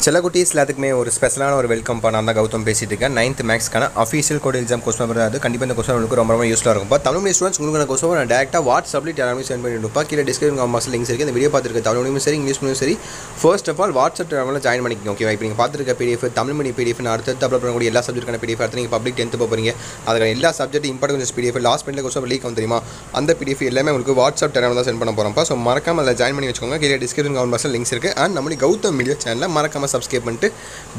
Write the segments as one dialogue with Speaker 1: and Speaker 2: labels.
Speaker 1: செல்லகுட்டீஸ் எல்லாத்துக்குமே ஒரு ஸ்பெஷலான ஒரு வெல்கம் பண்ண தான் கௌதம் பேசிட்டு இருக்கேன். 9th மேக்ஸ்க்கான official code exam question paper அது கண்டிப்பாக இந்த கொஸ்டின் உங்களுக்கு ரொம்ப யூஸ்ஃபுல்லாக இருக்கும். தமிழ் மீடியம் ஸ்டூடெண்ட்ஸ் உங்களுக்கு நான் கொஸ்டின் நான் டேரெக்டாக வாட்ஸ்அப்பில் எல்லாமே சென்ட் பண்ணிவிடுப்பா. கீழே டிஸ்கிரிப்ஷன் பாக்ஸில் லிங்க்ஸ் இருக்குது. இந்த வீடியோ பார்த்துருக்க தமிழ் மீடியம் சரி இங்கிலீஷ் மீடியம் சரி ஃபர்ஸ்ட் ஆஃப் ஆல் வாட்ஸ்அப் சேனலில் ஜாயின் பண்ணிக்கோங்க. ஓகேவா? இப்போ நீங்கள் பார்த்துருக்க பிடிஎஃப் தமிழ் மீடியம் பிடிஎஃப் அடுத்து அப்லோட் பண்ணக்கூடிய எல்லா சப்ஜெக்ட்டுக்கான பிடிஎஃப் அடுத்து நீங்கள் பப்ளிக் 10th போகிறீங்க. அதுக்கான எல்லா சப்ஜெக்ட் இம்பார்ட்டன்ஸ் பிடிஎஃப் லாஸ்ட் மினிட்ல கொஸ்டின் லீக் வந்து தெரியுமா? அந்த பிடிஎஃப் எல்லாமே உங்களுக்கு வாட்ஸ்அப் சேனலில் தான் சென்ட் பண்ண போகிறோம்ப்பா. ஸோ மறக்காம அதில் ஜாயின் பண்ணி வச்சுக்கோங்க. கீழே டிஸ்கிரிப்ஷன் பாக்ஸில் லிங்க்ஸ் இருக்குது. அண்ட் நம்மளுக்கு கௌதம் மீடியா சேனலில் மறக்காம சப்ஸ்கிரைப் பண்ணிட்டு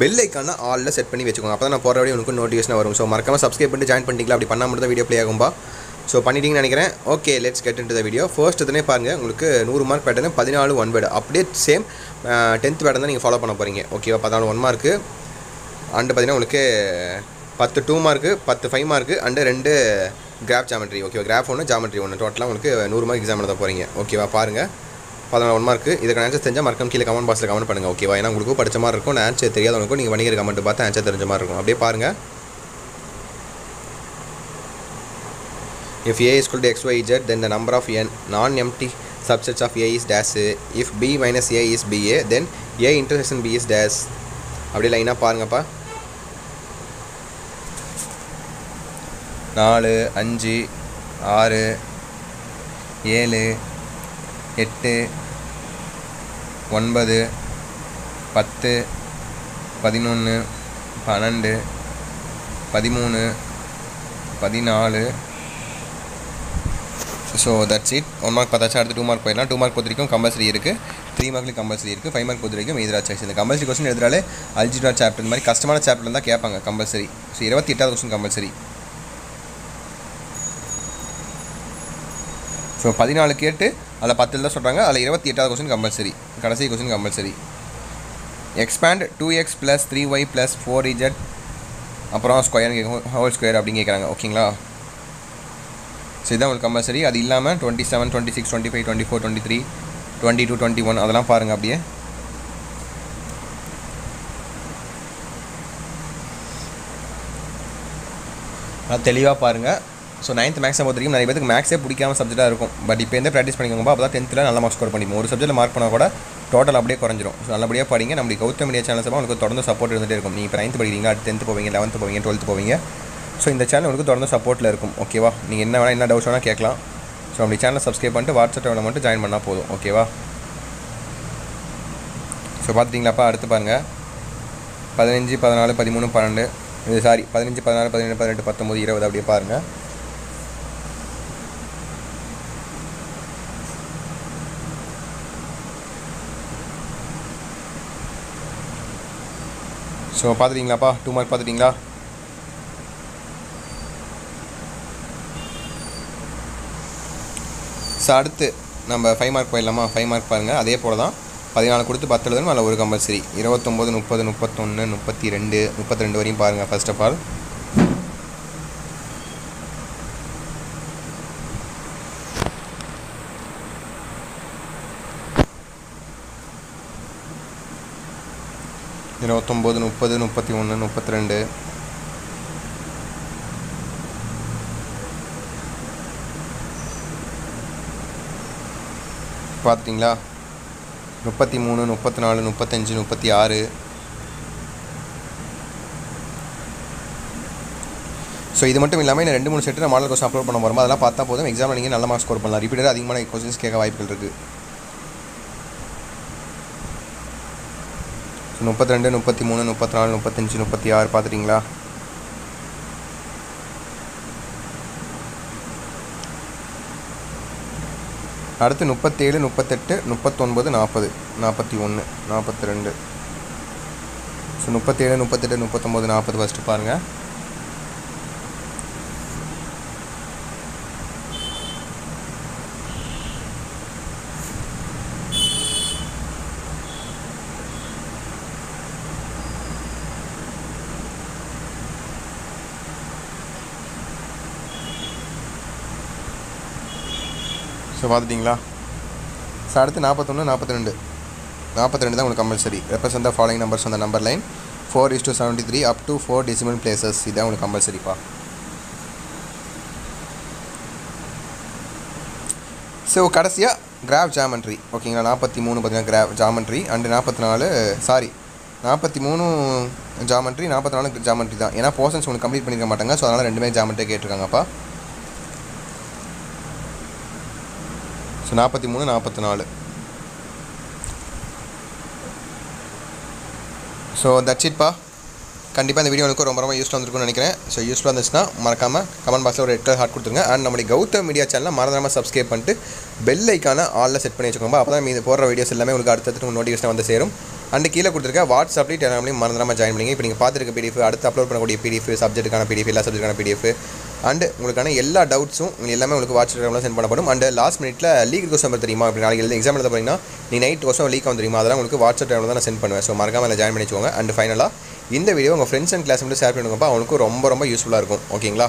Speaker 1: பெல் ஐக்கான ஆல்ல செட் பண்ணி வச்சுக்கோங்க. அப்போ தான் நான் போகிற வரையும் உங்களுக்கு நோட்டிஃபிகேஷன் வரும். ஸோ மறக்காம சப்ஸ்கிரைப் பண்ணிட்டு ஜாயின் பண்ணிட்டீங்களா? அப்படி பண்ணால் மட்டும் தான் வீடியோ ப்ளே ஆகும்பா. ஸோ பண்ணிட்டீங்கன்னு நினைக்கிறேன். Okay, let's get into the video. First இதுனே பாருங்கள், உங்களுக்கு 100 மார்க் பேட்டர்னு 14 1 வேர்டு அப்படியே சேம் 10th பேட்டர்ன் தான் நீங்கள் ஃபாலோ பண்ண போகிறீங்க. ஓகேவா? 14 1 மார்க்கு அண்டு பார்த்தீங்கன்னா உங்களுக்கு 10 2 mark 10 5 mark and 2 graph geometry. ஓகேவா? கிராஃப் 1 ஜாமெட்ரி 1 டோட்டலாக உங்களுக்கு 100 மார்க் எக்ஸாம் எழுத போகிறீங்க. ஓகேவா? பாருங்கள், 14 1 மார்க்கு. இதுக்கு ஆன்சர் தெரிஞ்சால் மறக்காம கீழே கமெண்ட் பாக்ஸில் கமெண்ட் பண்ணுங்கள். ஓகேவா? ஏன்னா உங்களுக்கு படிச்ச மாதிரி இருக்கும். நான் ஆன்சர் தெரியாதவங்களுக்கும் நீங்கள் பண்ணிக்கிற கமெண்ட் பார்த்து ஆன்சர் தெரிஞ்ச மாதிரி இருக்கும். அப்படியே பாருங்கள். If A is equal to x, y, z, then the number of n non-empty subsets of A is dash. If B minus A is BA, then A intersection B is dash. அப்படியே லைனாக பாருங்கப்பா. 4 5 6 7 8 9 10 11 12 13 14. So that's it. 1 mark பார்த்தாச்சு. அடுத்து 2 mark போயிடலாம். 2 mark பொறுத்த வரைக்கும் compulsory இருக்குது, 3 மார்க்லையும் compulsory இருக்குது, 5 மார்க் பொறுத்த வரைக்கும் எதிராக சாய்ஸ். இந்த கம்பல்சரி கொஸ்டின் எதிராலே அல்ஜிப்ரா சாப்டர் இந்த மாதிரி கஷ்டமான சாப்டர் தான் கேட்பாங்க கம்பல்சரி. ஸோ 28வது கொஸ்டின் கம்பல்சரி. ஸோ 14 கேட்டு அதில் 10 தான் சொல்கிறாங்க. அதில் 28வது கொஸ்டின் கம்பல்சரி, கடைசி question compulsory. Expand 2x + 3y + 4z அப்புறம் ஸ்கொயர் ஹோல் ஸ்கொயர் அப்படின்னு கேட்குறாங்க. ஓகேங்களா? ஸோ இதான் உங்களுக்கு கம்பல்சரி. அது இல்லாமல் 27 26 25 24 23 22 21 அதெல்லாம் பாருங்கள். அப்படியே அது தெளிவாக பாருங்கள். ஸோ 9th மேக்ஸை பொறுத்த வரைக்கும் நிறைய பேருக்கு மேக்ஸே பிடிக்காம சப்ஜெக்டாக இருக்கும். பட் இப்போ எந்த ப்ராக்டிஸ் பண்ணிக்கோங்க. அப்போ தான் 10th நல்ல மார்க்ஸ் ஸ்கோர் பண்ணிப்போம். ஒரு சப்ஜெக்ட்டில் மார்க் பண்ணால் கூட டோட்டல் அப்படியே குறைஞ்சிரும். ஸோ நல்லபடியாக படிங்க. நம்மளுக்கு கௌதம் மீடியா சேனல்ஸ் உங்களுக்கு தொடர்ந்து சப்போர்ட் இருந்துகிட்டே இருக்கும். நீங்கள் இப்போ 9th படிக்கிறீங்க, அடுத்து 10th போவீங்க, 11th போவீங்க, 12th போவீங்க. ஸோ இந்த சேனல் உங்களுக்கு தொடர்ந்து சப்போர்ட்டில் இருக்கும். ஓகேவா? நீங்கள் என்ன வேணால் என்ன டவுட்ஸ் வேணால் கேட்கலாம். ஸோ அப்படி சேனலை சப்ஸ்கிரைப் பண்ணிட்டு வாட்ஸ்அப்பில் மட்டும் ஜாயின் பண்ணால் போதும். ஓகேவா? ஸோ பார்த்துட்டிங்களாப்பா. அடுத்து பாருங்கள், 15 14 13 12 இது சாரி 15 14 17 18 19 20 அப்படியே பாருங்கள். ஸோ பார்த்துட்டிங்களாப்பா. 2 மார்க் பார்த்துட்டிங்களா? ஸோ அடுத்து நம்ம 5 மார்க் போயிடலாமா? 5 மார்க் பாருங்கள். அதே போல் தான் 14 கொடுத்து 10 எழுதணும். அதில் ஒரு கம்பல்சரி 29 30 31 32 32 வரையும் பாருங்கள். ஃபர்ஸ்ட் ஆஃப் ஆல் இருபத்தொம்போது 30 31 32 பார்த்துட்டிங்களா? 33 34 35 36. ஸோ இது மட்டும் இல்லாமல் இன்னும் 2 3 செட்டு நான் மாடல் கொஸ்டின் அப்லோட் பண்ண போகிறோம். அதெல்லாம் பார்த்தா போதும் எக்ஸாமில் நீங்கள் நல்ல மார்க்ஸ் ஸ்கோர் பண்ணலாம். ரிப்பீட்டடாக அதிகமான கொஸ்டின்ஸ் கேட்க வாய்ப்புகள் இருக்குது. ஸோ 32 33 34 35 36 பார்த்துட்டிங்களா? அடுத்து 37 38 39 40 41 42. ஸோ 37 38 39 40 ஃபஸ்ட்டு பாருங்கள். ஸோ பார்த்துட்டிங்களா? ஸோ அடுத்து 41 42 42 தான் உங்களுக்கு compulsory. Represent the following numbers அந்த number line 4:73 up to 4 decimal places. இதான் உங்களுக்கு கம்பல்சரிப்பா. ஸோ கடைசியாக கிராஃப் ஜாமெண்ட்ரி. ஓகேங்களா? 43 பார்த்தீங்கன்னா graph geometry and 44 43 geometry, 44 geometry தான். ஏன்னா போர்ஷன்ஸ் உங்களுக்கு கம்ப்ளீட் பண்ணிக்க மாட்டாங்க. ஸோ அதனால் ரெண்டுமே ஜாமெண்ட்ரி கேட்டிருக்காங்கப்பா. ஸோ 43, 44. ஸோ தட்ஸ் இட்ப்பா. கண்டிப்பாக இந்த வீடியோ எனக்கு ரொம்ப யூஸ்ஃபுல்லாக இருந்திருக்கும்னு நினைக்கிறேன். ஸோ யூஸ்ஃபுல்லாக இருந்துச்சுன்னா மறக்காமல் கமெண்ட் பாக்ஸில் ஒரு ரெட் கலர் ஹார்ட் கொடுத்துருங்க. அண்ட் நம்மளுடைய கௌதம் மீடியா சேனலை மறந்துடாமல் சப்ஸ்கிரைப் பண்ணிட்டு பெல் ஐக்கான ஆலில் செட் பண்ணி வச்சுக்கோங்க. அப்போ தான் மீது போடுற வீடியோஸ் எல்லாமே உங்களுக்கு அடுத்தடுத்து நோட்டிஃபிகேஷன் வந்து சேரும். அண்ட் கீழே கொடுத்துருக்க வாட்ஸ்அப்லேயும் டெலிகிராம்லையும் மறந்துடாமல் ஜாயின் பண்ணிங்க. இப்போ நீங்கள் பார்த்துருக்க பிடிஎஃப், அடுத்து அப்லோட் பண்ணக்கூடிய பிடிஎஃப், சப்ஜெக்ட்டுக்கான பிடிஎஃப், எல்லா சப்ஜெக்ட்டுக்கான பிடிஎஃப் அண்ட் உங்களுக்கான எல்லா டவுட்ஸும் எல்லாமே உங்களுக்கு வாட்ஸ்அப்பில் சென்ட் பண்ணப்படும். அண்ட் லாஸ்ட் மினிட்ல லீக் கொஸ்டின் தெரியுமா, அப்படி நாளைக்கு எக்ஸாம் எழுத போகிறீங்கன்னா நீ நைட் கொஸ்டின் லீக் வந்து தெரியுமா, அதெல்லாம் உங்களுக்கு வாட்ஸ்அப் டைமில் தான் நான் சென்ட் பண்ணுவேன். ஸோ மறக்காமல் அதில் ஜாயின் பண்ணிச்சுக்கோங்க. அண்ட் ஃபைனலாக இந்த வீடியோ உங்கள் ஃப்ரெண்ட்ஸ் அண்ட் கிளாஸ் மட்டும் ஷேர் பண்ணுங்கப்பா. அவங்களுக்கு ரொம்ப யூஸ்ஃபுல்லாக இருக்கும். ஓகேங்களா?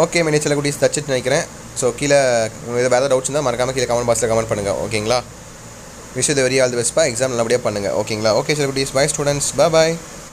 Speaker 1: ஓகே மினி சில குட்டீஸ் தச்சுட்டு நினைக்கிறேன். ஸோ கீழே உங்களுக்கு வேறு டவுட்ஸ் இருந்தால் மறக்காமல் கீழே கமெண்ட் பாக்ஸில் கமெண்ட் பண்ணுங்கள். ஓகேங்களா? Wish the very all the பெஸ்ட்பா. எக்ஸாம் நல்லபடியாக பண்ணுங்கள். ஓகேங்களா? ஓகே சில குட்டீஸ், பை ஸ்டூடெண்ட்ஸ், பாய்.